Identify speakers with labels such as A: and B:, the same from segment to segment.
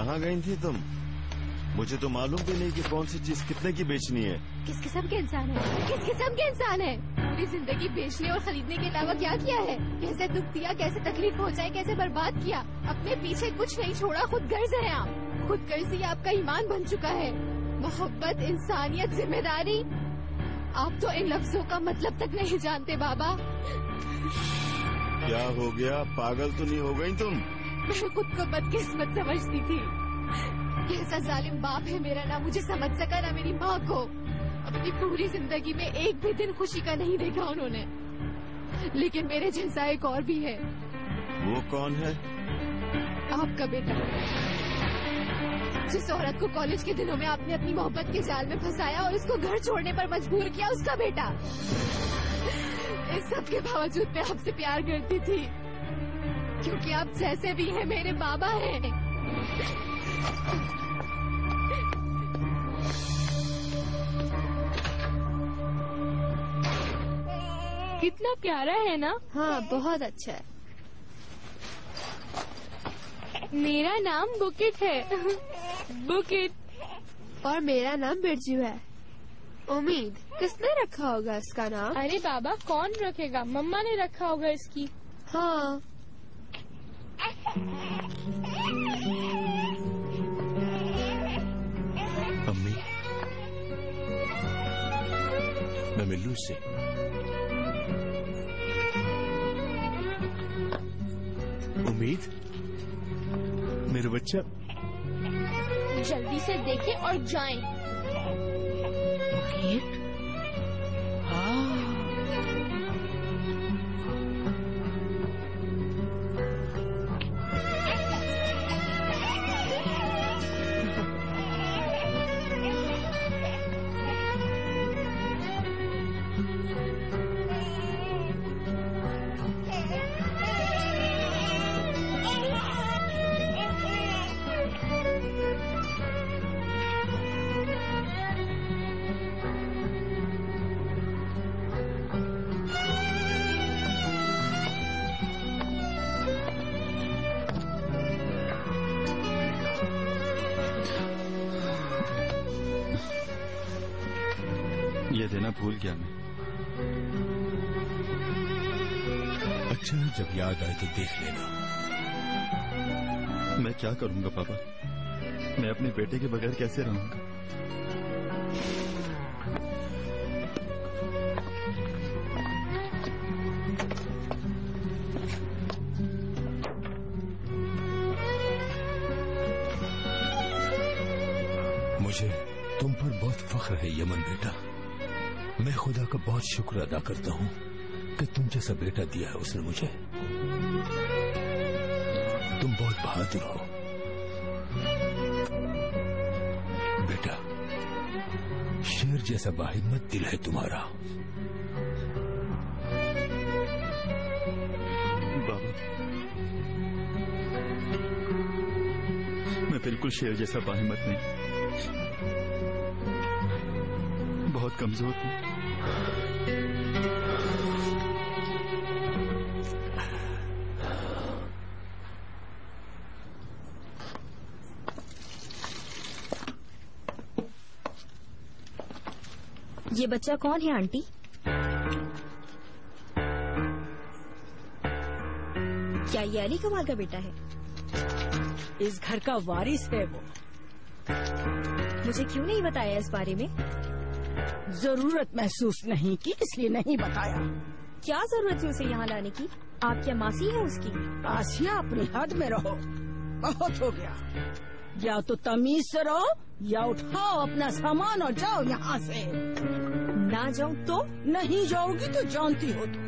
A: कहाँ गई थी तुम? मुझे तो मालूम भी नहीं कि कौन सी चीज कितने की बेचनी है।
B: किस किस्म के इंसान है? किस किस्म के इंसान है? पूरी जिंदगी बेचने और खरीदने के अलावा क्या किया है? कैसे दुख दिया, कैसे तकलीफ पहुंचाई, कैसे बर्बाद किया। अपने पीछे कुछ नहीं छोड़ा, खुद गर्ज है आप। खुद गर्जी आपका ईमान बन चुका है। मोहब्बत, इंसानियत, जिम्मेदारी, आप तो इन लफ्जों का मतलब तक नहीं जानते बाबा।
A: क्या हो गया? पागल तो नहीं हो गई तुम?
B: मैं खुद को बदकिस्मत समझती थी। कैसा जालिम बाप है मेरा, ना मुझे समझ सका ना मेरी माँ को। अपनी पूरी जिंदगी में एक भी दिन खुशी का नहीं देखा उन्होंने। लेकिन मेरे जैसा एक और भी है।
A: वो कौन है?
B: आपका बेटा, जिस औरत को कॉलेज के दिनों में आपने अपनी मोहब्बत के जाल में फंसाया और उसको घर छोड़ने पर मजबूर किया, उसका बेटा। इस सब के बावजूद मैं आपसे प्यार करती थी, क्योंकि आप जैसे भी हैं मेरे बाबा हैं। कितना प्यारा है ना? हाँ, बहुत अच्छा है। मेरा नाम बुकेट है। बुकेट। और मेरा नाम बिरजू है। उम्मीद, किसने रखा होगा इसका नाम?
C: अरे बाबा, कौन रखेगा? मम्मा ने रखा होगा इसकी।
B: हाँ।
D: अम्मी, मैं मिल लूं इससे? उम्मीद, मेरा बच्चा।
C: जल्दी से देखें और जाएं।
E: हाँ।
F: ये देना भूल गया मैं।
D: अच्छा, जब याद आए तो देख लेना।
F: मैं क्या करूंगा पापा? मैं अपने बेटे के बगैर कैसे रहूंगा?
D: मुझे तुम पर बहुत फख्र है यमन बेटा। मैं खुदा का बहुत शुक्र अदा करता हूँ कि तुम जैसा बेटा दिया है उसने मुझे। तुम बहुत बहादुर हो बेटा। शेर जैसा बाहिम्मत दिल है तुम्हारा।
F: बाबा, मैं बिल्कुल शेर जैसा बाहिम्मत नहीं, बहुत कमजोर हूँ।
G: ये बच्चा कौन है आंटी? क्या ये अली कमाल का बेटा है?
E: इस घर का वारिस है वो।
G: मुझे क्यों नहीं बताया इस बारे में?
E: जरूरत महसूस नहीं की, इसलिए नहीं बताया।
G: क्या जरूरत थी उसे यहाँ लाने की? आप क्या मासी है उसकी?
E: आसिया, अपनी हद में रहो, बहुत हो गया। या तो तमीज से रहो या उठाओ अपना सामान और जाओ यहाँ से।
G: ना जाऊँ तो?
E: नहीं जाओगी तो जानती हो तो।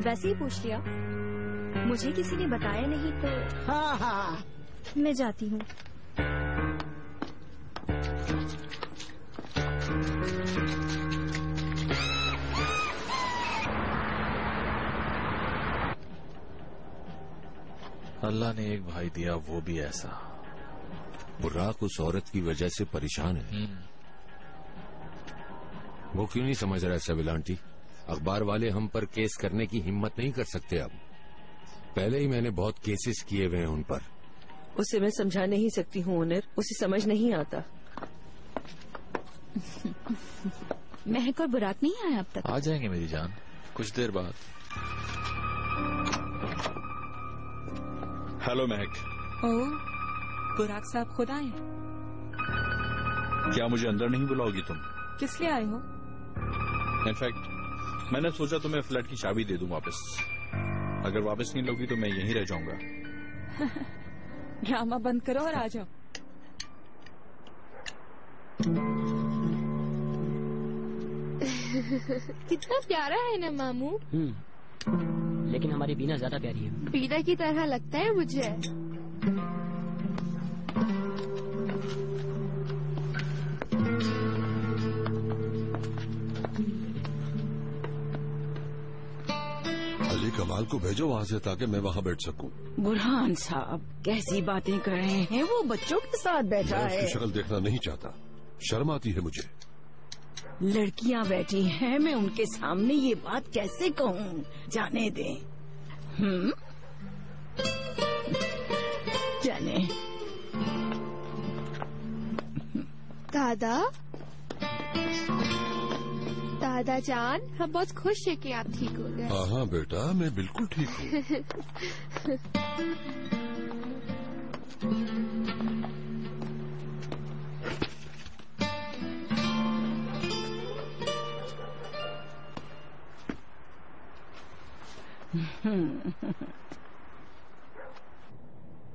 G: वैसे ही पूछ लिया, मुझे किसी ने बताया नहीं तो।
E: हाँ हाँ,
G: मैं जाती हूँ।
H: अल्लाह ने एक भाई दिया, वो भी ऐसा।
D: बुर्राक उस औरत की वजह से परेशान है। वो क्यों नहीं समझ रहा है सबिल आंटी? अखबार वाले हम पर केस करने की हिम्मत नहीं कर सकते अब। पहले ही मैंने बहुत केसेस किए हुए हैं उन पर।
I: उसे मैं समझा नहीं सकती हूँ ओनर, उसे समझ नहीं आता।
C: महक और बुराक नहीं आए अब तक?
H: आ जाएंगे मेरी जान, कुछ देर बाद।
F: हेलो महक।
J: ओह, बुराक साहब खुद आए?
F: क्या मुझे अंदर नहीं बुलाओगी तुम?
J: किस लिए आए हो?
F: इनफैक्ट मैंने सोचा तुम्हें फ्लैट की चाबी दे दूं वापस। अगर वापस नहीं लोगी तो मैं यहीं रह जाऊंगा।
J: ड्रामा बंद करो और आ जाओ।
B: कितना प्यारा है ना मामू।
K: लेकिन हमारी बीना ज्यादा प्यारी है।
B: बीना की तरह लगता है मुझे।
L: अली कमाल को भेजो वहाँ से ताकि मैं वहाँ बैठ सकूं।
E: बुरहान साहब कैसी बातें कर रहे हैं, वो बच्चों के साथ बैठा
L: मैं
E: है।
L: उसकी शक्ल देखना नहीं चाहता, शर्म आती है मुझे।
E: लड़कियां बैठी हैं, मैं उनके सामने ये बात कैसे कहूँ? जाने दें। जाने।
B: दादा, दादा जान, हम बहुत खुश हैं कि आप ठीक हो गए।
L: हाँ हाँ बेटा, मैं बिल्कुल ठीक हूँ।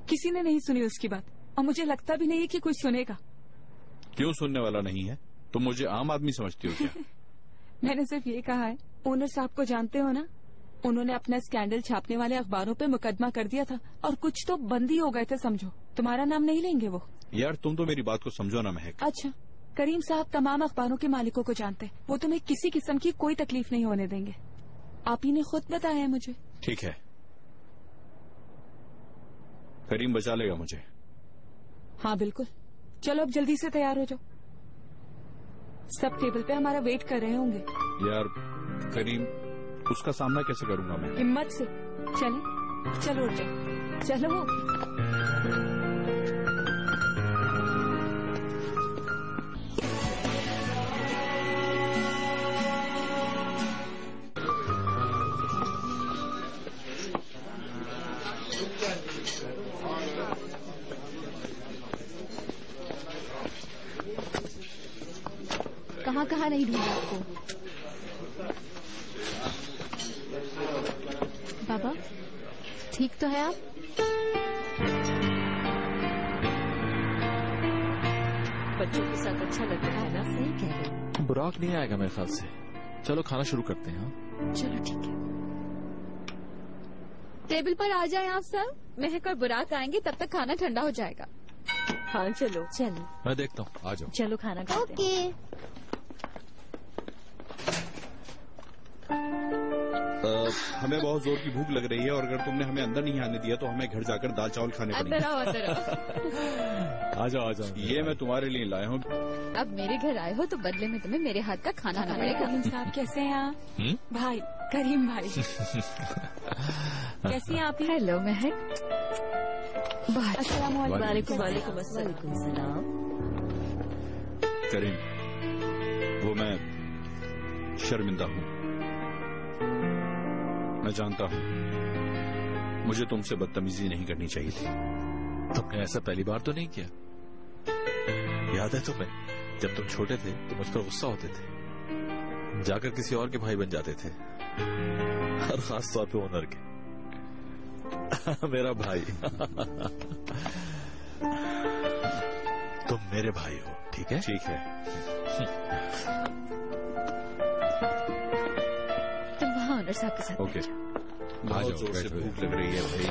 J: किसी ने नहीं सुनी उसकी बात, और मुझे लगता भी नहीं है कि कोई सुनेगा।
F: क्यों सुनने वाला नहीं है? तुम मुझे आम आदमी समझती हो क्या?
J: मैंने सिर्फ ये कहा है। ओनर साहब को जानते हो ना, उन्होंने अपना स्कैंडल छापने वाले अखबारों पे मुकदमा कर दिया था और कुछ तो बंद ही हो गए थे समझो। तुम्हारा नाम नहीं लेंगे वो।
F: यार तुम तो मेरी बात को समझो ना महक।
J: अच्छा, करीम साहब तमाम अखबारों के मालिकों को जानते हैं, वो तुम्हें किसी किस्म की कोई तकलीफ नहीं होने देंगे। आप ही ने खुद बताया है मुझे।
F: ठीक है, करीम बचा लेगा मुझे।
J: हाँ बिल्कुल। चलो अब जल्दी से तैयार हो जाओ, सब टेबल पे हमारा वेट कर रहे होंगे।
F: यार करीम, उसका सामना कैसे करूंगा मैं?
J: हिम्मत से चले, चलो उठ जाओ, चलो।
B: कहाँ कहाँ नहीं ढूंढा आपको? बाबा ठीक तो है आप?
I: बच्चों के साथ अच्छा लगता है ना? सही कह रहे हैं।
H: बुराक नहीं आएगा मेरे ख्याल से। चलो खाना शुरू करते हैं। हाँ
B: चलो ठीक है। टेबल पर आ जाएं आप सब। महक और बुराक आएंगे, तब तक खाना ठंडा हो जाएगा।
I: हाँ चलो।
G: चलो
H: मैं देखता हूँ, आ जाओ।
G: चलो खाना खाते हैं।
B: ओके।
F: हमें बहुत जोर की भूख लग रही है और अगर तुमने हमें अंदर नहीं आने दिया तो हमें घर जाकर दाल चावल खाने पड़ेंगे।
B: अंदर आओ, अंदर आओ।
F: आ जाओ, आ जाओ। ये मैं तुम्हारे लिए लाया हूँ।
B: अब मेरे घर आए हो तो बदले में तुम्हें मेरे हाथ का खाना खाना पड़ेगा।
J: करीम साहब कैसे हैं आप? भाई करीम भाई कैसी हैं आप?
B: हेलो महक।
J: अस्सलाम वालेकुम।
I: वालेकुम अस्सलाम।
F: करीम, वो मैं शर्मिंदा हूँ। मैं जानता हूँ मुझे तुमसे बदतमीजी नहीं करनी चाहिए थी।
H: तुमने ऐसा पहली बार तो नहीं किया? याद है तुम्हें जब तुम छोटे थे तो मुझ पर गुस्सा होते थे, जाकर किसी और के भाई बन जाते थे, और खास तौर पे ओनर के। मेरा भाई। तुम मेरे भाई हो, ठीक है?
F: ठीक है।
B: तुम वहाँ ओनर साहब के साथ
F: ओके। बहुत जोर से भूख लग रही है भाई।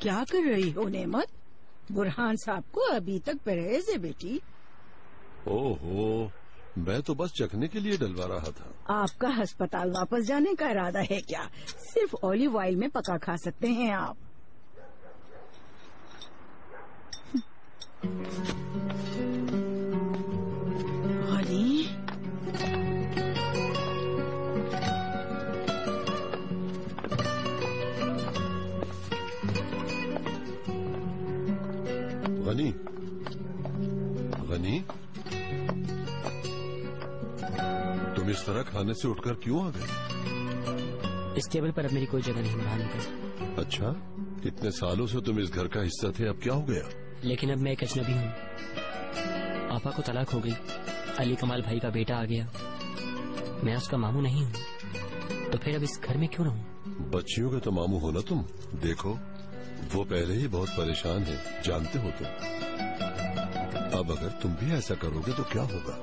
E: क्या कर रही हो नेमत? बुरहान साहब को अभी तक परहेज है बेटी।
L: ओहो, मैं तो बस चखने के लिए डलवा रहा था।
E: आपका अस्पताल वापस जाने का इरादा है क्या? सिर्फ ऑलिव ऑयल में पका खा सकते हैं आप। अली,
L: गनी, गनी, तुम इस तरह खाने से उठकर क्यों आ गए?
K: इस टेबल पर अब मेरी कोई जगह नहीं बाहर निकल।
L: अच्छा, इतने सालों से तुम इस घर का हिस्सा थे, अब क्या हो गया?
K: लेकिन अब मैं एक अजनबी हूँ। पापा को तलाक हो गई, अली कमाल भाई का बेटा आ गया, मैं उसका मामू नहीं हूँ, तो फिर अब इस घर में क्यों रहूँ?
L: बच्चियों का तो मामू हो ना तुम। देखो, वो पहले ही बहुत परेशान है, जानते हो तुम। अब अगर तुम भी ऐसा करोगे तो क्या होगा?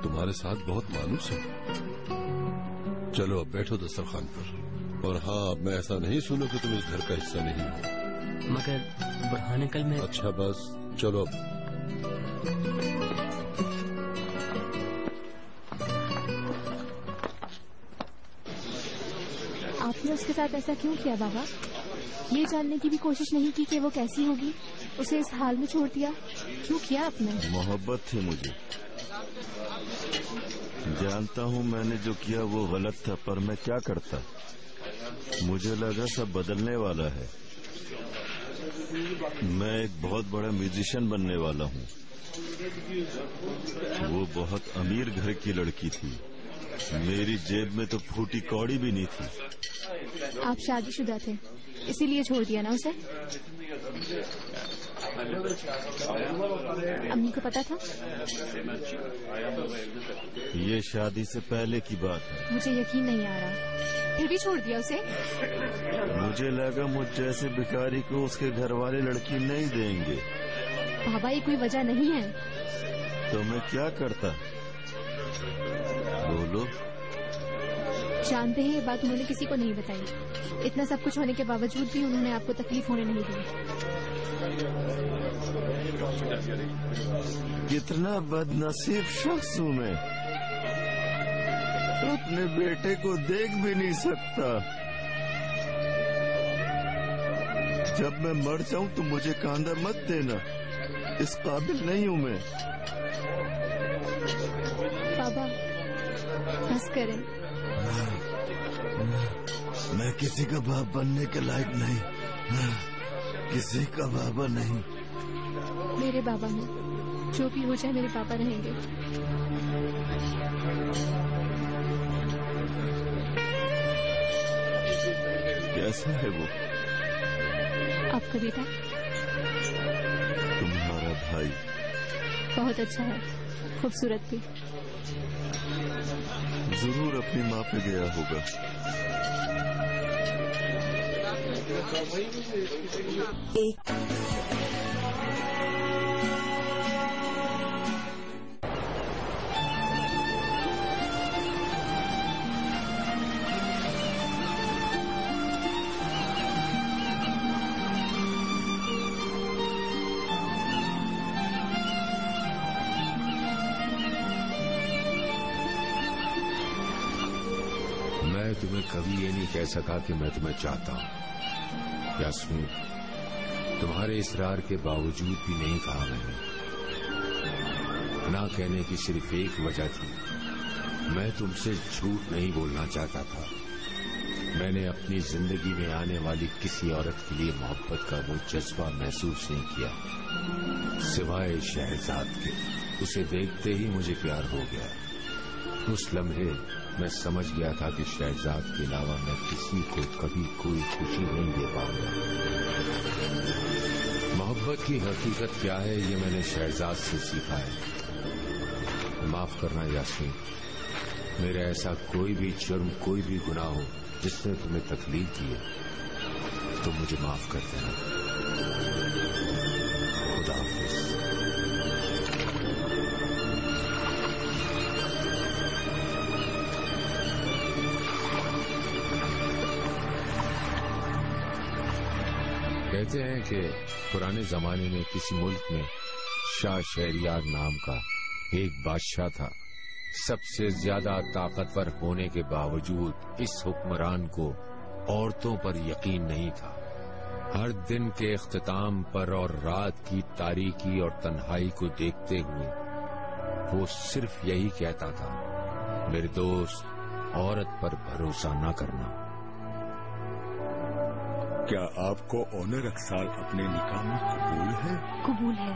L: तुम्हारे साथ बहुत मानूस है। चलो अब बैठो दस्तरखान पर। और हाँ, अब मैं ऐसा नहीं सुनूं कि तुम इस घर का हिस्सा नहीं हो।
K: मगर बुरहान अंकल, मैं...
L: अच्छा बस, चलो अब।
B: आपने उसके साथ ऐसा क्यों किया बाबा? ये जानने की भी कोशिश नहीं की कि वो कैसी होगी? उसे इस हाल में छोड़ दिया, क्यों किया आपने?
A: मोहब्बत थी मुझे। जानता हूँ मैंने जो किया वो गलत था, पर मैं क्या करता। मुझे लगा सब बदलने वाला है। मैं एक बहुत बड़ा म्यूजिशियन बनने वाला हूँ। वो बहुत अमीर घर की लड़की थी, मेरी जेब में तो फूटी कौड़ी भी नहीं थी।
B: आप शादीशुदा थे, इसीलिए छोड़ दिया ना उसे? अम्मी को पता था?
A: ये शादी से पहले की बात है।
B: मुझे यकीन नहीं आ रहा, फिर भी छोड़ दिया उसे?
A: मुझे लगा मुझ जैसे भिखारी को उसके घर वाले लड़की नहीं देंगे।
B: बाबा, ये कोई वजह नहीं है।
A: तो मैं क्या करता? बोलो।
B: जानते हैं, ये बात उन्होंने किसी को नहीं बताई। इतना सब कुछ होने के बावजूद भी उन्होंने आपको तकलीफ होने नहीं दी।
A: कितना बदनसीब शख्स हूँ मैं, अपने बेटे को देख भी नहीं सकता। जब मैं मर जाऊं तो मुझे कांधा मत देना, इस काबिल नहीं हूँ मैं।
B: बाबा, बस करें।
A: मैं किसी का बाप बनने के लायक नहीं, किसी का बाबा नहीं।
B: मेरे बाबा हैं, जो भी हो जाए मेरे पापा रहेंगे।
A: कैसा है वो?
B: आपका बेटा?
A: तुम्हारा भाई?
B: बहुत अच्छा है, खूबसूरत भी।
A: जरूर अपनी माँ पे गया होगा।
M: मैं तुम्हें कभी ये नहीं कह सका कि मैं तुम्हें चाहता हूँ यास्मीन। तुम्हारे इसरार के बावजूद भी नहीं कहा मैंने। ना कहने की सिर्फ एक वजह थी, मैं तुमसे झूठ नहीं बोलना चाहता था। मैंने अपनी जिंदगी में आने वाली किसी औरत के लिए मोहब्बत का वो जज्बा महसूस नहीं किया सिवाय शहजाद के। उसे देखते ही मुझे प्यार हो गया। उस लम्हे मैं समझ गया था कि शहजाद के अलावा मैं किसी को कभी कोई खुशी नहीं दे पाऊंगा। मोहब्बत की हकीकत क्या है ये मैंने शहजाद से सीखा है। माफ करना यास्मीन, मेरा ऐसा कोई भी जुर्म, कोई भी गुनाह हो जिसने तुम्हें तकलीफ दी है तो मुझे माफ कर देना। खुदा हाफिज। कहते हैं कि पुराने जमाने में किसी मुल्क में शाह शहरियार नाम का एक बादशाह था। सबसे ज्यादा ताकतवर होने के बावजूद इस हुक्मरान को औरतों पर यकीन नहीं था। हर दिन के इख्तिताम पर और रात की तारीकी और तन्हाई को देखते हुए वो सिर्फ यही कहता था, मेरे दोस्त, औरत पर भरोसा न करना।
D: क्या आपको ओनर अक्साल अपने निकाह में कबूल है?
G: कबूल है।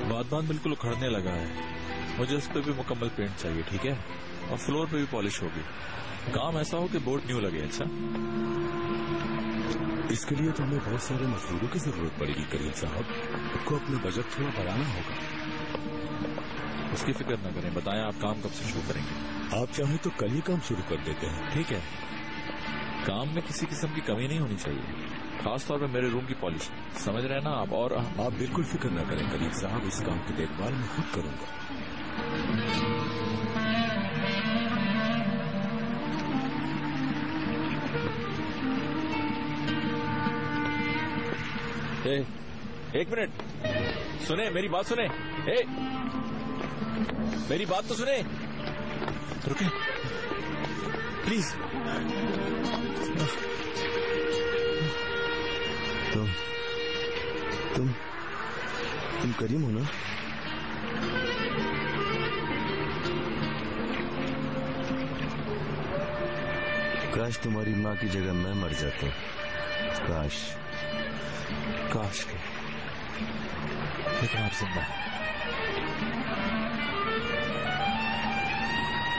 H: बादबान बिल्कुल उखड़ने लगा है। मुझे उस पर भी मुकम्मल पेंट चाहिए, ठीक है? और फ्लोर पे भी पॉलिश होगी। काम ऐसा हो कि बोर्ड न्यू लगे। अच्छा,
D: इसके लिए तो हमें बहुत सारे मजदूरों की जरूरत पड़ेगी करीम साहब। आपको अपना बजट थोड़ा बढ़ाना होगा।
H: उसकी फिक्र न करें। बताएं आप काम कब से शुरू करेंगे?
D: आप चाहें तो कल ही काम शुरू कर देते हैं।
H: ठीक है। काम में किसी किस्म की कमी नहीं होनी चाहिए, खास तौर पे मेरे रूम की पॉलिश। समझ रहे हैं ना आप? और
D: आप बिल्कुल फिक्र न करें करीम साहब, इस काम की देखभाल मैं खुद करूंगा।
H: एक मिनट सुने, मेरी बात सुने। मेरी बात तो सुने। रुके प्लीज।
A: तुम करीम हो ना? काश तुम्हारी माँ की जगह मैं मर जाता। काश के।
H: लेकिन आप जिंदा हैं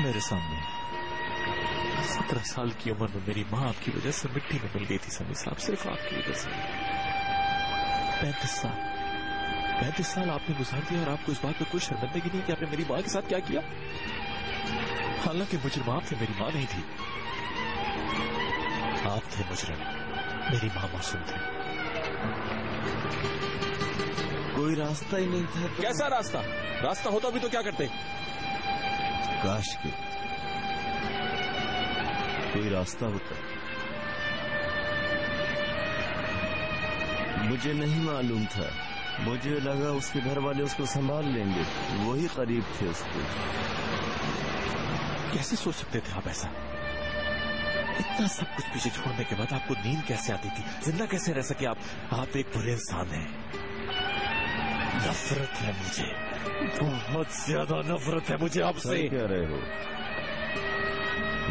H: मेरे सामने। 17 साल की उम्र में मेरी माँ आपकी वजह से मिट्टी में मिल गई थी समी साहब, सिर्फ आपकी वजह से। 35 साल आपने गुजार दिया और आपको इस बात पे कोई शर्मिंदगी नहीं कि आपने मेरी माँ के साथ क्या किया। हालांकि मुजरिम आप थे, मेरी माँ नहीं थी। आप थे मुजरिम, मेरी माँ मासूम थे।
A: कोई रास्ता ही नहीं था तो...
H: कैसा रास्ता? रास्ता होता भी तो क्या करते?
A: काश के कोई रास्ता होता। मुझे नहीं मालूम था। मुझे लगा उसके घर वाले उसको संभाल लेंगे, वही करीब थे उसके।
H: कैसे सोच सकते थे आप ऐसा? इतना सब कुछ पीछे छोड़ने के बाद आपको नींद कैसे आती थी? जिंदा कैसे रह सके आप एक बुरे इंसान हैं। नफरत है मुझे, बहुत ज्यादा नफरत है मुझे आपसे।
A: कह रहे हो?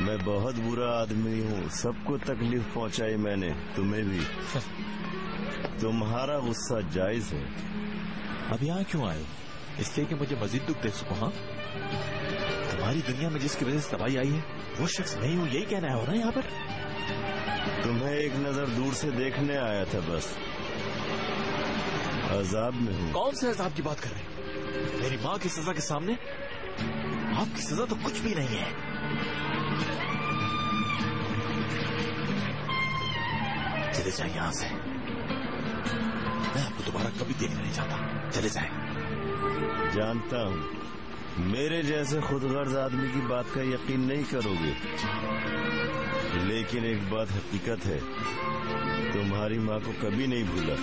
A: मैं बहुत बुरा आदमी हूँ, सबको तकलीफ पहुँचाई मैंने, तुम्हें भी। तुम्हारा गुस्सा जायज है।
H: अब यहाँ क्यों आए? इसलिए कि मुझे मजीद दुख दे सकूं? हाँ, तुम्हारी दुनिया में जिसकी वजह से तबाही आई है वो शख्स नहीं हूँ, यही कहना है ना यहाँ पर?
A: तुम्हें एक नजर दूर से देखने आया था बस। अजाब में हूँ।
H: कौन से अजाब की बात कर रहे हैं? मेरी माँ की सजा के सामने आपकी सजा तो कुछ भी नहीं है। चले जाए यहाँ से, मैं आपको दोबारा कभी देखना नहीं चाहता। चले जाए।
A: जानता हूँ मेरे जैसे खुदगर्ज आदमी की बात का यकीन नहीं करोगे, लेकिन एक बात हकीकत है, तुम्हारी माँ को कभी नहीं भूला।